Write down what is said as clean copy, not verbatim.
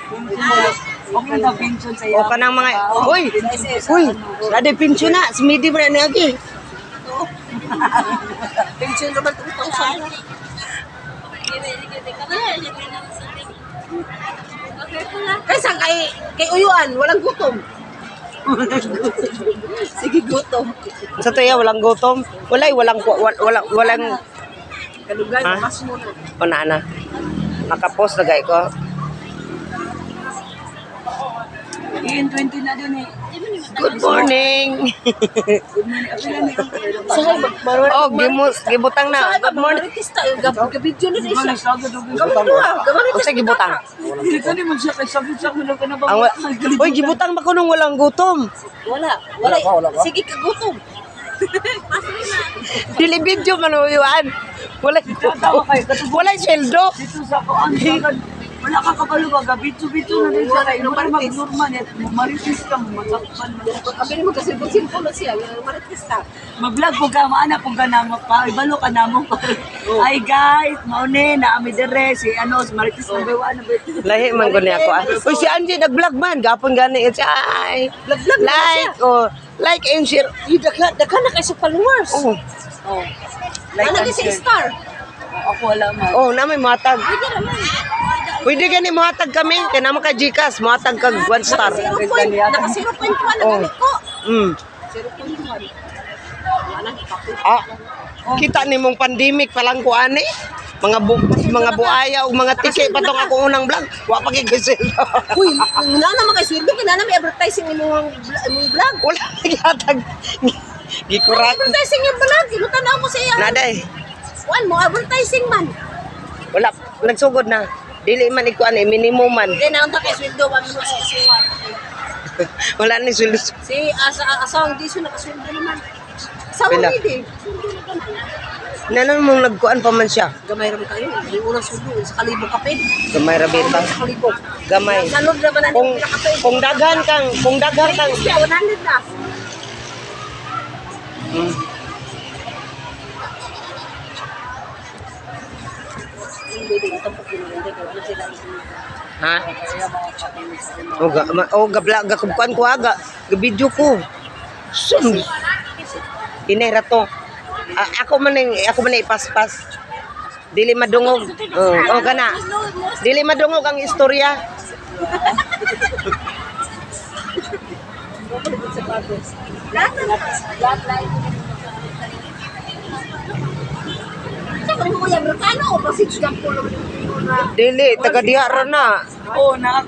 Okay daw pension sa iyo. O kanang mga uy. Ada pension na, smidi man ni agi. Pension naman 2,000. Kaysa kay uyuan, walang gutom. Sige, gutom. Sa tuya walang gutom. Walang Kalugay, Ha? mas muna. Una na. Nakapost na gay ko. Iyan 20 na din eh. Good morning. Sahay, Oh, gibutang na. Good morning. Marites tayo, gabidyo na isa. O sa gibutang. Dito ni man siya kay sabi-sabi lang ka na ba? Uy, gibutang ba ko nung walang gutom? Wala. Sige, kagutom. Dili video man uyuan. Wala wala sweldo. Dito sa kuan wala ka kabalo ba gabidyo-bidyo na din siya kay normal net marites ka masakpan kami mo kasi simple siya marites ka mag-vlog po ka maana po ka namo pa ibalo ka namo ay guys maune na ami dire si ano si marites na bawa na Lahi man ko niya ako. Uy, si Angie nag-vlog man. Gapon gani. Ay, vlog like and share. daghan na kay sa followers Oh, ano kasi star ako wala man oh, na may matag. Pwede gani matag kami. Kaya naman ka Gcash. Matag kag 1 star. naka 0.1 na Oh. gamit ko Mm. 0.1 Ah, kita ni mong pandemic palang ko ani. Mga buaya o mga tike patong ako unang vlog. Wa pa kay seldo. uy na naman kay sweldo na may advertising imong vlog Wala gyatag. Gikurat. advertising yung vlog inutan na ako sa iya Naday. Wan mo advertising man. Wala nagsugod na. Dili man ikuan minimum man. Di na unta kay sweldo wa mo sa suwa. Wala ni sulod. Si asawang diso nakasweldo naman. Sa Pila? mo di. Nanon mong nagkuan pa man siya. Gamay ra man kayo. Di unang sweldo sa kalibog kapin. Gamay ra beta. Sa kalibog. Gamay. Salod ra man na Kung ni kapin. kung daghan kang Siya 100 na. Hindi di tampok din hindi ko sila. ha? Gabkuan ko aga. Gabidyo ko. Sum. Inera to. Ako man ipaspas. Dili madungog. Oh, kana. Dili madungog ang istorya. Sa mo kuya Amerikano o pasig gampo lang. Dili taga diha ra na. Oo, na